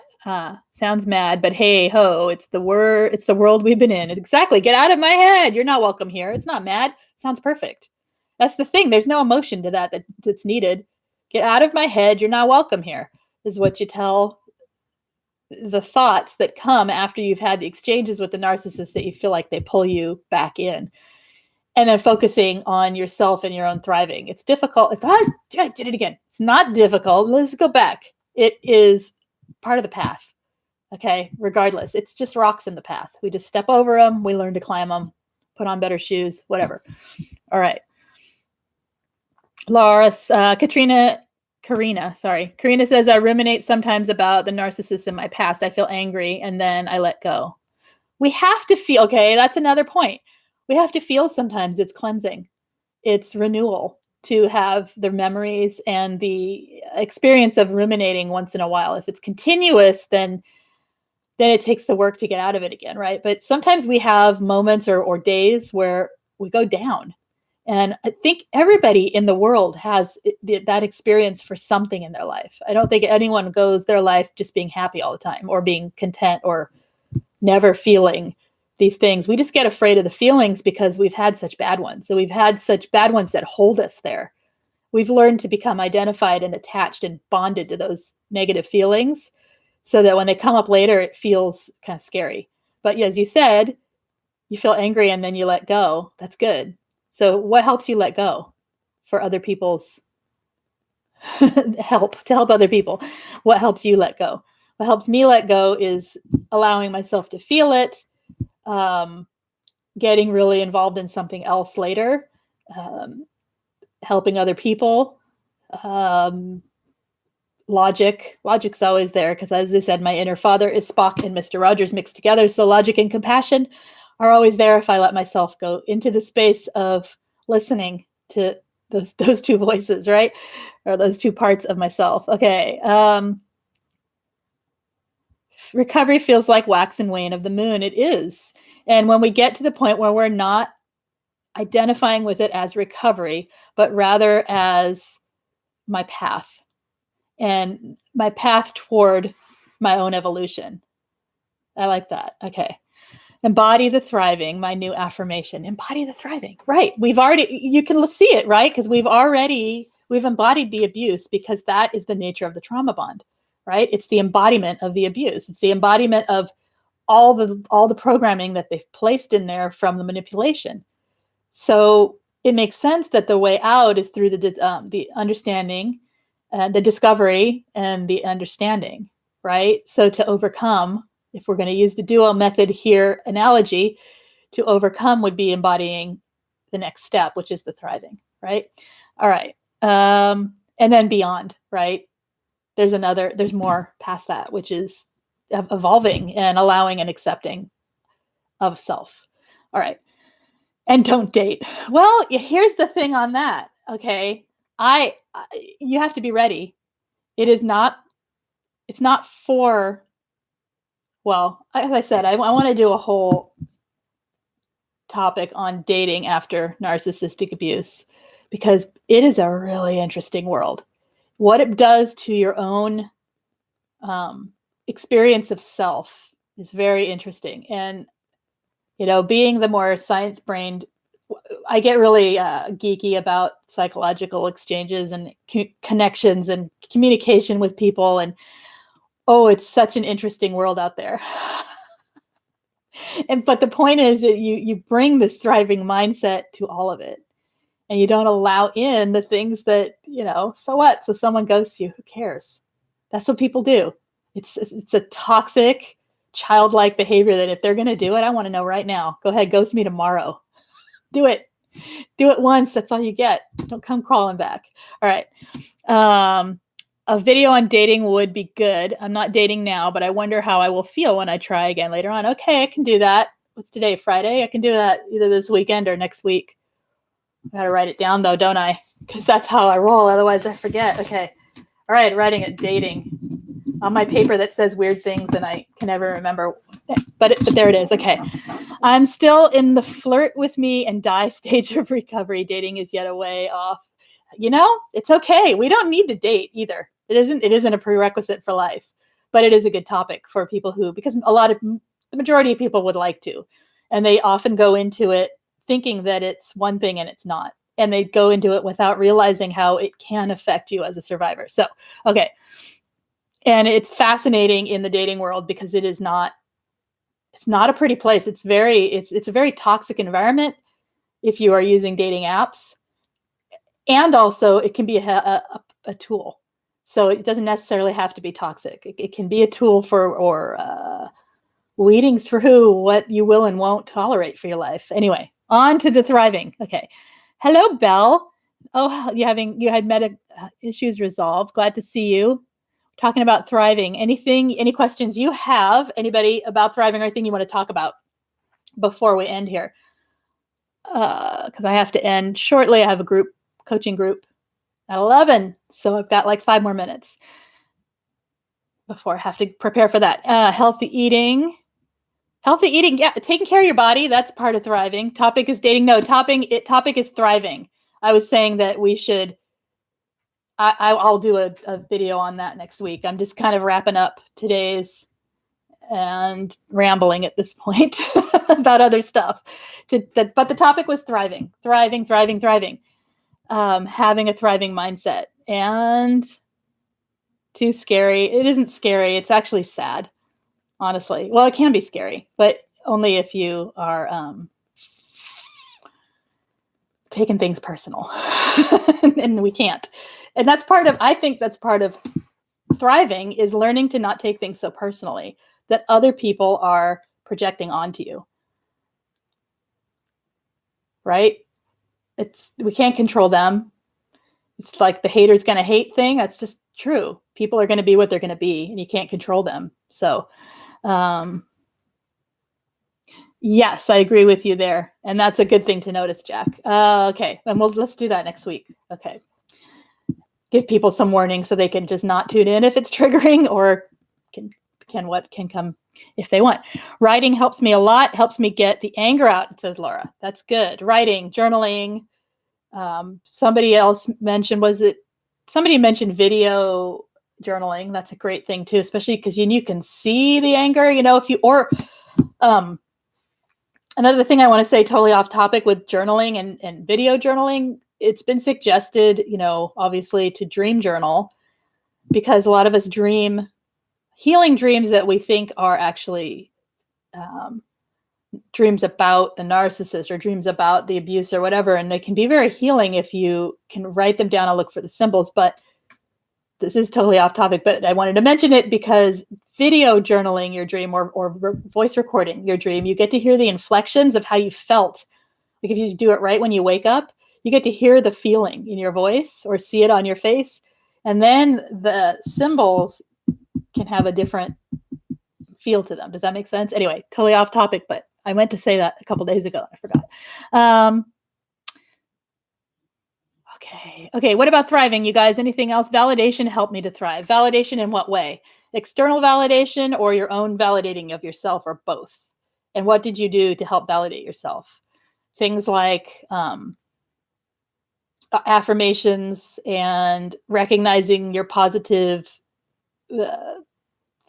but hey ho, it's the world we've been in. Exactly. Get out of my head. You're not welcome here. It's not mad. Sounds perfect. That's the thing. There's no emotion to that's needed. Get out of my head. You're not welcome here is what you tell the thoughts that come after you've had the exchanges with the narcissist that you feel like they pull you back in. And then focusing on yourself and your own thriving. It's difficult. I did it again. It's not difficult. Let's go back. It is part of the path. Okay. Regardless, it's just rocks in the path. We just step over them. We learn to climb them, put on better shoes, whatever. All right. Karina says, I ruminate sometimes about the narcissist in my past. I feel angry and then I let go. We have to feel, okay, that's another point. We have to feel sometimes it's cleansing. It's renewal to have the memories and the experience of ruminating once in a while. If it's continuous, then it takes the work to get out of it again, right? But sometimes we have moments or days where we go down. And I think everybody in the world has that experience for something in their life. I don't think anyone goes their life just being happy all the time or being content or never feeling these things. We just get afraid of the feelings because we've had such bad ones. So we've had such bad ones that hold us there. We've learned to become identified and attached and bonded to those negative feelings so that when they come up later, it feels kind of scary. But as you said, you feel angry and then you let go. That's good. So what helps you let go for other people's help, to help other people? What helps you let go? What helps me let go is allowing myself to feel it, getting really involved in something else later, helping other people. Logic's always there because, as I said, my inner father is Spock and Mr. Rogers mixed together. So logic and compassion are always there if I let myself go into the space of listening to those two voices, right? Or those two parts of myself. Okay. Recovery feels like wax and wane of the moon. It is. And when we get to the point where we're not identifying with it as recovery, but rather as my path and my path toward my own evolution. I like that. Okay. Embody the thriving, my new affirmation. Embody the thriving. Right. You can see it, right? Because we've embodied the abuse because that is the nature of the trauma bond, right? It's the embodiment of the abuse. It's the embodiment of all the programming that they've placed in there from the manipulation. So it makes sense that the way out is through the understanding, the discovery, and the understanding, right? So to overcome, if we're going to use the duo method here analogy, to overcome would be embodying the next step, which is the thriving, right? All right. And then beyond, right? There's more past that, which is evolving and allowing and accepting of self. All right. And don't date. Well, here's the thing on that. Okay. You have to be ready. It's not for, well, as I said, I want to do a whole topic on dating after narcissistic abuse because it is a really interesting world. What it does to your own experience of self is very interesting. And, being the more science-brained, I get really geeky about psychological exchanges and connections and communication with people. And, it's such an interesting world out there. But the point is that you bring this thriving mindset to all of it. And you don't allow in the things that, so what? So someone ghosts you, who cares? That's what people do. It's a toxic, childlike behavior that if they're going to do it, I want to know right now. Go ahead, ghost me tomorrow. Do it. Do it once. That's all you get. Don't come crawling back. All right. A video on dating would be good. I'm not dating now, but I wonder how I will feel when I try again later on. Okay, I can do that. What's today? Friday? I can do that either this weekend or next week. I gotta write it down though, don't I? Because that's how I roll. Otherwise I forget. Okay. All right, writing it, dating. On my paper that says weird things and I can never remember. But there it is. Okay. I'm still in the flirt with me and die stage of recovery. Dating is yet a way off. It's okay. We don't need to date either. It isn't a prerequisite for life, but it is a good topic for people because the majority of people would like to, and they often go into it thinking that it's one thing and it's not. And they go into it without realizing how it can affect you as a survivor. So, okay. And it's fascinating in the dating world because it's not a pretty place. It's a very toxic environment if you are using dating apps. And also it can be a tool. So it doesn't necessarily have to be toxic. It can be a tool for weeding through what you will and won't tolerate for your life. Anyway, on to the thriving. Okay. Hello, Belle. Oh, you had meta issues resolved. Glad to see you. Talking about thriving. Any questions you have? Anybody about thriving or anything you want to talk about before we end here? Because I have to end shortly. I have a coaching group at 11. So I've got like 5 more minutes before I have to prepare for that. Healthy eating. Yeah, taking care of your body. That's part of thriving. Topic is dating. No, topic is thriving. I was saying that we should, I'll do a video on that next week. I'm just kind of wrapping up today's and rambling at this point about other stuff. But the topic was thriving, having a thriving mindset. And too scary. It isn't scary. It's actually sad, honestly. Well, it can be scary, but only if you are taking things personal. And we can't. And I think that's part of thriving, is learning to not take things so personally that other people are projecting onto you. Right? We can't control them. It's like the hater's going to hate thing. That's just true. People are going to be what they're going to be, and you can't control them. So, yes, I agree with you there. And that's a good thing to notice, Jack. Okay. And let's do that next week. Okay. Give people some warning so they can just not tune in if it's triggering, or can come if they want. Writing helps me a lot, helps me get the anger out, says Laura. That's good. Writing, journaling. Somebody mentioned video journaling. That's a great thing too, especially because you can see the anger, another thing I want to say, totally off topic, with journaling and video journaling, it's been suggested, obviously, to dream journal, because a lot of us dream healing dreams that we think are actually dreams about the narcissist or dreams about the abuse or whatever. And they can be very healing if you can write them down and look for the symbols. But this is totally off topic, but I wanted to mention it because video journaling your dream or voice recording your dream, you get to hear the inflections of how you felt. Like if you do it right when you wake up, you get to hear the feeling in your voice or see it on your face. And then the symbols can have a different feel to them. Does that make sense? Anyway, totally off topic, but I meant to say that a couple days ago. I forgot. Okay. What about thriving, you guys? Anything else? Validation helped me to thrive. Validation in what way? External validation or your own validating of yourself, or both? And what did you do to help validate yourself? Things like affirmations and recognizing your positive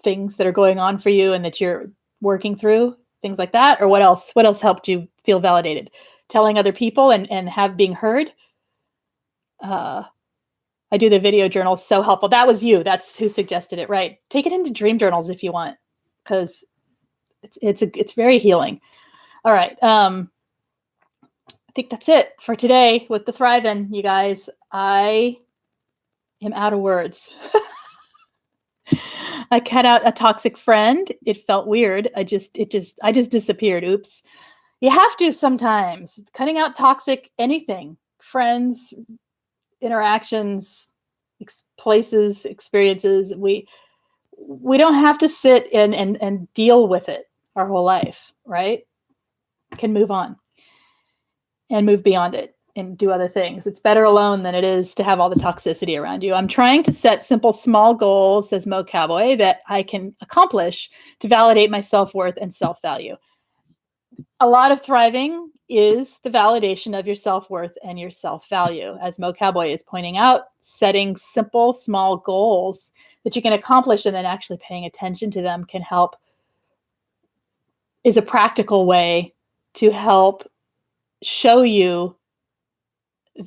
things that are going on for you and that you're working through, things like that. Or what else helped you feel validated? Telling other people and being heard. I do the video journal, so helpful. That was you. That's who suggested it, right? Take it into dream journals if you want, because it's very healing. All right. I think that's it for today with the thriving, you guys. I am out of words. I cut out a toxic friend. It felt weird. I just disappeared. Oops. You have to sometimes. Cutting out toxic anything, friends, interactions, places, experiences. We don't have to sit and deal with it our whole life, right? Can move on and move beyond it and do other things. It's better alone than it is to have all the toxicity around you. I'm trying to set simple, small goals, says Mo Cowboy, that I can accomplish to validate my self-worth and self-value. A lot of thriving is the validation of your self-worth and your self-value. As Mo Cowboy is pointing out, setting simple, small goals that you can accomplish and then actually paying attention to them is a practical way to help show you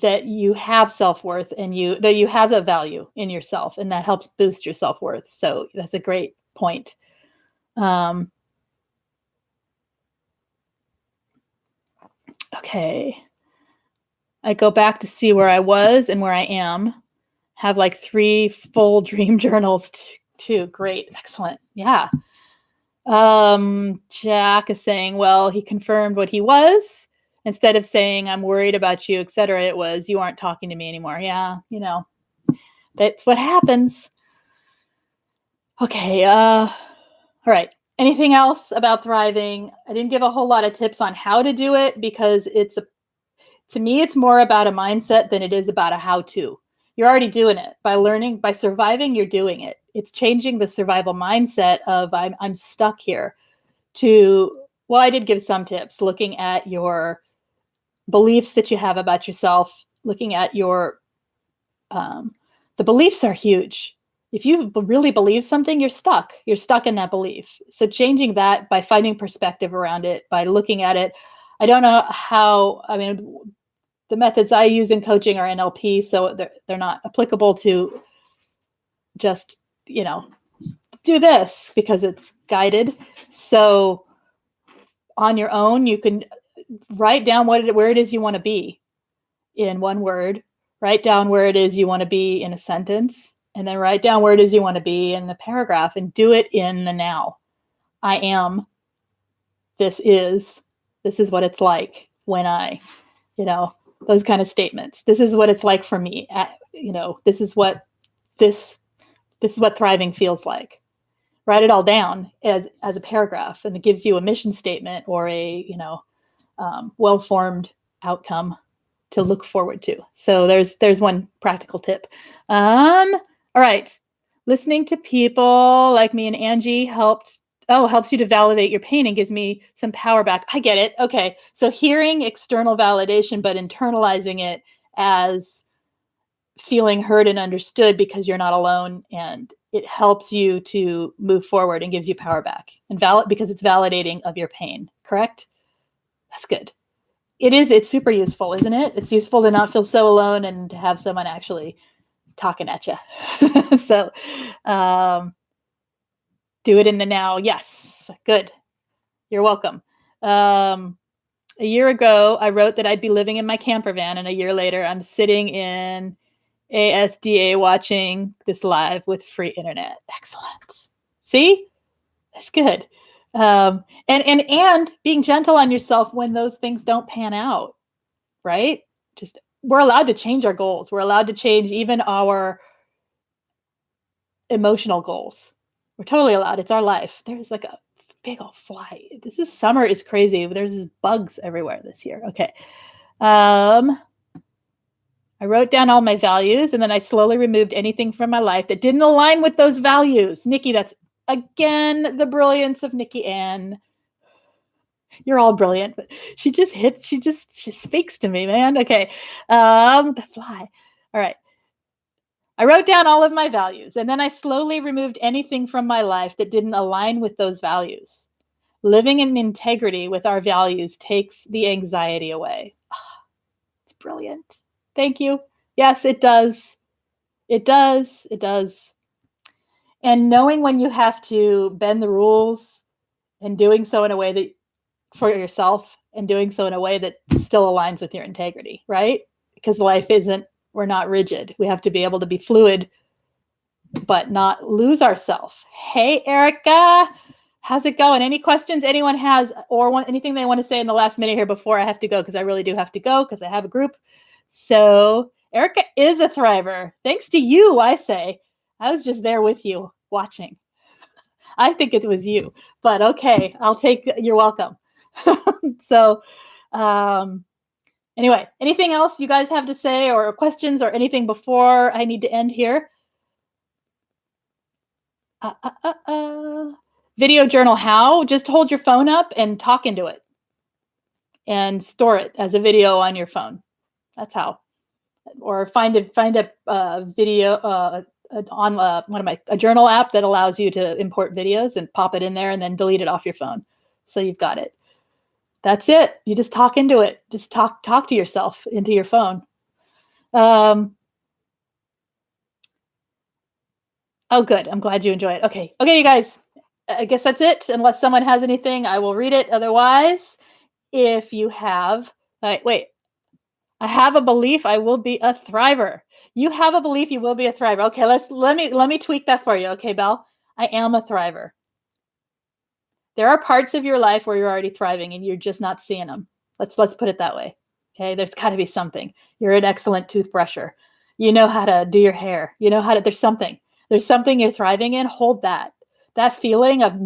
that you have self-worth and that you have a value in yourself, and that helps boost your self-worth. So that's a great point. Okay. I go back to see where I was and where I am. Have like 3 full dream journals too. Great. Excellent. Yeah. Jack is saying, well, he confirmed what he was. Instead of saying, I'm worried about you, etc., it was, you aren't talking to me anymore. Yeah, that's what happens. Okay. All right. Anything else about thriving? I didn't give a whole lot of tips on how to do it, because to me, it's more about a mindset than it is about a how-to. You're already doing it. By surviving, you're doing it. It's changing the survival mindset of I'm stuck here to, well, I did give some tips, looking at your beliefs that you have about yourself, looking at your, the beliefs are huge. if you really believe something, you're stuck. You're stuck in that belief. So changing that by finding perspective around it, by looking at it. I don't know how, I mean, the methods I use in coaching are NLP, so they're not applicable to just, do this because it's guided. So on your own, you can write down where it is you want to be in one word, write down where it is you want to be in a sentence, and then write down where it is you want to be in a paragraph, and do it in the now. I am, this is what it's like when I, those kind of statements. This is what it's like for me. This is what thriving feels like. Write it all down as a paragraph, and it gives you a mission statement or a, well-formed outcome to look forward to. So there's one practical tip. All right. Listening to people like me and Angie helps you to validate your pain and gives me some power back. I get it. Okay. So hearing external validation, but internalizing it as feeling heard and understood because you're not alone, and it helps you to move forward and gives you power back, and because it's validating of your pain. Correct? That's good. It's super useful, isn't it? It's useful to not feel so alone and to have someone actually talking at you. So do it in the now. Yes. Good. You're welcome. A year ago, I wrote that I'd be living in my camper van, and a year later, I'm sitting in ASDA watching this live with free internet. Excellent. See? That's good. And being gentle on yourself when those things don't pan out, right? Just, we're allowed to change our goals. We're allowed to change even our emotional goals. We're totally allowed. It's our life. There's like a big old fly. Summer is crazy. There's bugs everywhere this year. Okay. I wrote down all my values, and then I slowly removed anything from my life that didn't align with those values. Nikki, that's again the brilliance of Nikki Ann. You're all brilliant, but she speaks to me, man. Okay. The fly. All right. I wrote down all of my values, and then I slowly removed anything from my life that didn't align with those values. Living in integrity with our values takes the anxiety away. Oh, it's brilliant. Thank you. Yes, it does. It does. It does. And knowing when you have to bend the rules and doing so in a way that for yourself, and doing so in a way that still aligns with your integrity, right? Because we're not rigid. We have to be able to be fluid, but not lose ourselves. Hey, Erica, how's it going? Any questions anyone has, or anything they want to say in the last minute here before I have to go? Because I really do have to go because I have a group. So Erica is a thriver. Thanks to you, I say. I was just there with you watching. I think it was you, but okay, you're welcome. So anyway, anything else you guys have to say or questions or anything before I need to end here? Video journal how? Just hold your phone up and talk into it and store it as a video on your phone. That's how. Or find a video on a journal app that allows you to import videos and pop it in there and then delete it off your phone. So you've got it. That's it. You just talk into it. Just talk to yourself into your phone. Oh, good. I'm glad you enjoy it. Okay, you guys. I guess that's it. Unless someone has anything, I will read it. Otherwise, if you have, wait. I have a belief I will be a thriver. You have a belief you will be a thriver. Okay, let me tweak that for you. Okay, Belle. I am a thriver. There are parts of your life where you're already thriving and you're just not seeing them. Let's put it that way. Okay, there's got to be something. You're an excellent toothbrusher. You know how to do your hair. You know how to. There's something you're thriving in. Hold that. That feeling of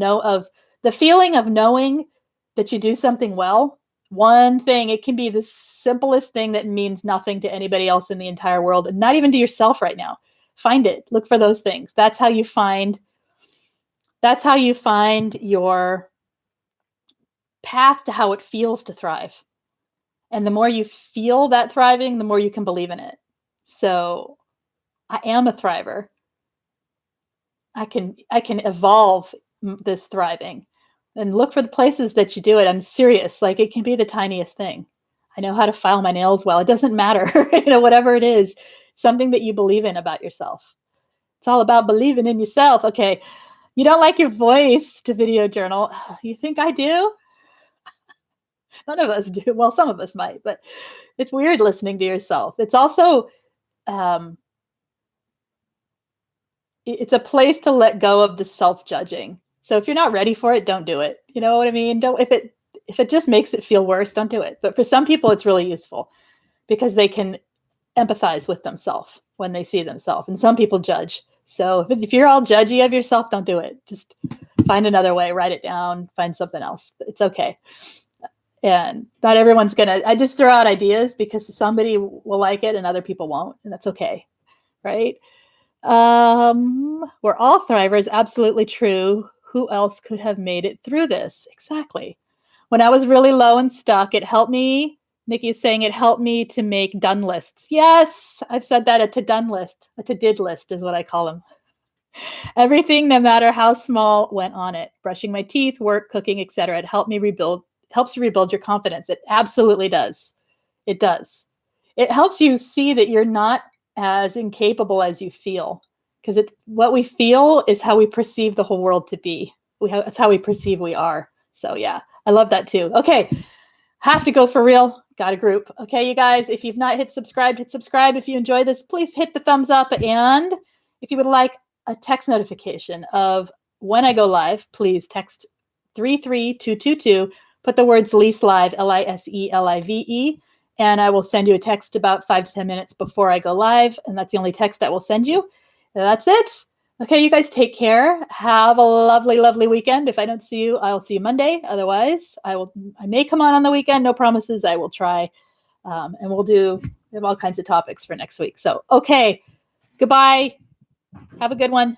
the feeling of knowing that you do something well. One thing, it can be the simplest thing that means nothing to anybody else in the entire world, and not even to yourself right now. Find it. Look for those things. That's how you find your path to how it feels to thrive. And the more you feel that thriving, the more you can believe in it. So I am a thriver. I can evolve this thriving, and look for the places that you do it. I'm serious. Like, it can be the tiniest thing. I know how to file my nails well. It doesn't matter, whatever it is, something that you believe in about yourself. It's all about believing in yourself. Okay. You don't like your voice to video journal. You think I do? None of us do. Well, some of us might, but it's weird listening to yourself. It's also, it's a place to let go of the self-judging. So if you're not ready for it, don't do it. You know what I mean? If it just makes it feel worse, don't do it. But for some people, it's really useful because they can empathize with themselves when they see themselves. And some people judge. So if you're all judgy of yourself, don't do it. Just find another way, write it down, find something else. It's okay. And not everyone's I just throw out ideas because somebody will like it and other people won't. And that's okay. Right? We're all thrivers. Absolutely true. Who else could have made it through this? Exactly. When I was really low and stuck, it helped me. Nikki is saying it helped me to make done lists. Yes, I've said that, a to-done list. A to-did list is what I call them. Everything, no matter how small, went on it. Brushing my teeth, work, cooking, etc. It helps you rebuild your confidence. It absolutely does. It does. It helps you see that you're not as incapable as you feel, because what we feel is how we perceive the whole world to be. It's how we perceive we are. So yeah, I love that too. Okay, have to go for real. Got a group. Okay, you guys, if you've not hit subscribe, hit subscribe. If you enjoy this, please hit the thumbs up. And if you would like a text notification of when I go live, please text 33222. Put the words Lise Live, LISELIVE, and I will send you a text about 5 to 10 minutes before I go live. And that's the only text I will send you. And that's it. Okay, you guys take care. Have a lovely, lovely weekend. If I don't see you, I'll see you Monday. Otherwise, I may come on the weekend. No promises. I will try. And we have all kinds of topics for next week. So, okay, goodbye. Have a good one.